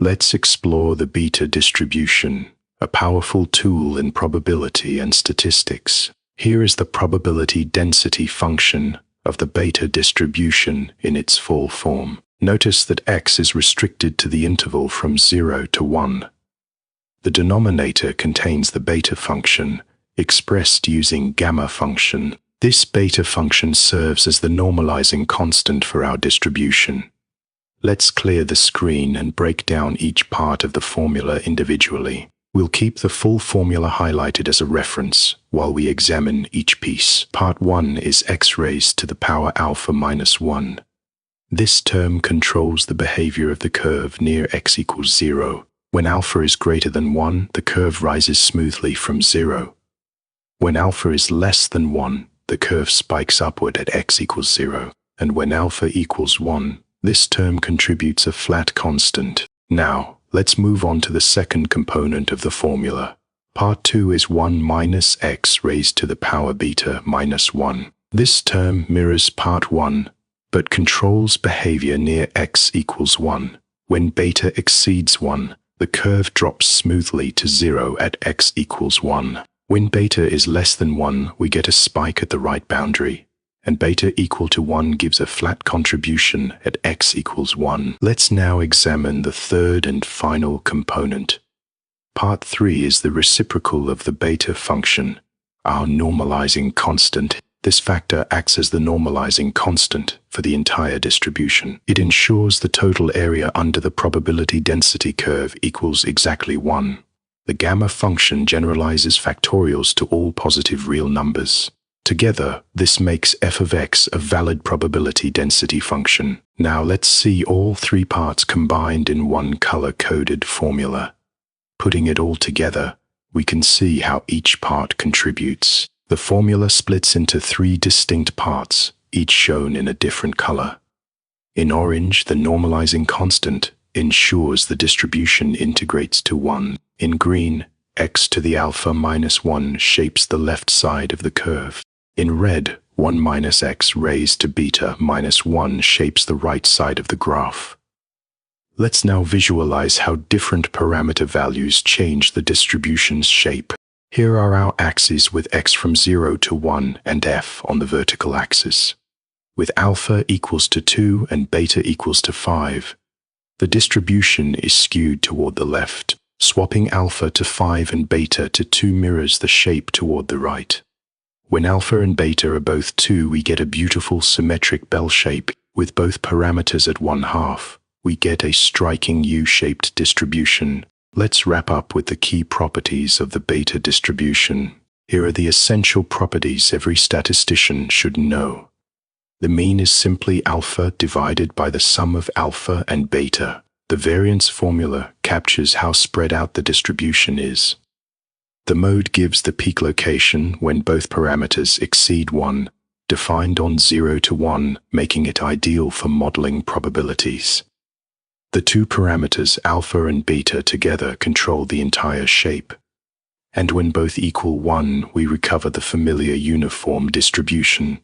Let's explore the beta distribution, a powerful tool in probability and statistics. Here is the probability density function of the beta distribution in its full form. Notice that x is restricted to the interval from 0 to 1. The denominator contains the beta function, expressed using gamma function. This beta function serves as the normalizing constant for our distribution. Let's clear the screen and break down each part of the formula individually. We'll keep the full formula highlighted as a reference while we examine each piece. Part 1 is x raised to the power alpha minus 1. This term controls the behavior of the curve near x equals 0. When alpha is greater than 1, the curve rises smoothly from 0. When alpha is less than 1, the curve spikes upward at x equals 0, and when alpha equals 1, this term contributes a flat constant. Now, let's move on to the second component of the formula. Part 2 is 1 minus x raised to the power beta minus 1. This term mirrors part 1, but controls behavior near x equals 1. When beta exceeds 1, the curve drops smoothly to 0 at x equals 1. When beta is less than 1, we get a spike at the right boundary, and beta equal to 1 gives a flat contribution at x equals 1. Let's now examine the third and final component. Part 3 is the reciprocal of the beta function, our normalizing constant. This factor acts as the normalizing constant for the entire distribution. It ensures the total area under the probability density curve equals exactly 1. The gamma function generalizes factorials to all positive real numbers. Together, this makes f of x a valid probability density function. Now let's see all three parts combined in one color-coded formula. Putting it all together, we can see how each part contributes. The formula splits into three distinct parts, each shown in a different color. In orange, the normalizing constant ensures the distribution integrates to 1. In green, x to the alpha minus 1 shapes the left side of the curve. In red, 1 minus x raised to beta minus 1 shapes the right side of the graph. Let's now visualize how different parameter values change the distribution's shape. Here are our axes with x from 0 to 1 and f on the vertical axis. With alpha equals to 2 and beta equals to 5, the distribution is skewed toward the left. Swapping alpha to 5 and beta to 2 mirrors the shape toward the right. When alpha and beta are both 2, we get a beautiful symmetric bell shape. With both parameters at 1/2, we get a striking U-shaped distribution. Let's wrap up with the key properties of the beta distribution. Here are the essential properties every statistician should know. The mean is simply alpha divided by the sum of alpha and beta. The variance formula captures how spread out the distribution is. The mode gives the peak location when both parameters exceed 1, defined on 0 to 1, making it ideal for modeling probabilities. The two parameters alpha and beta together control the entire shape. And when both equal 1, we recover the familiar uniform distribution.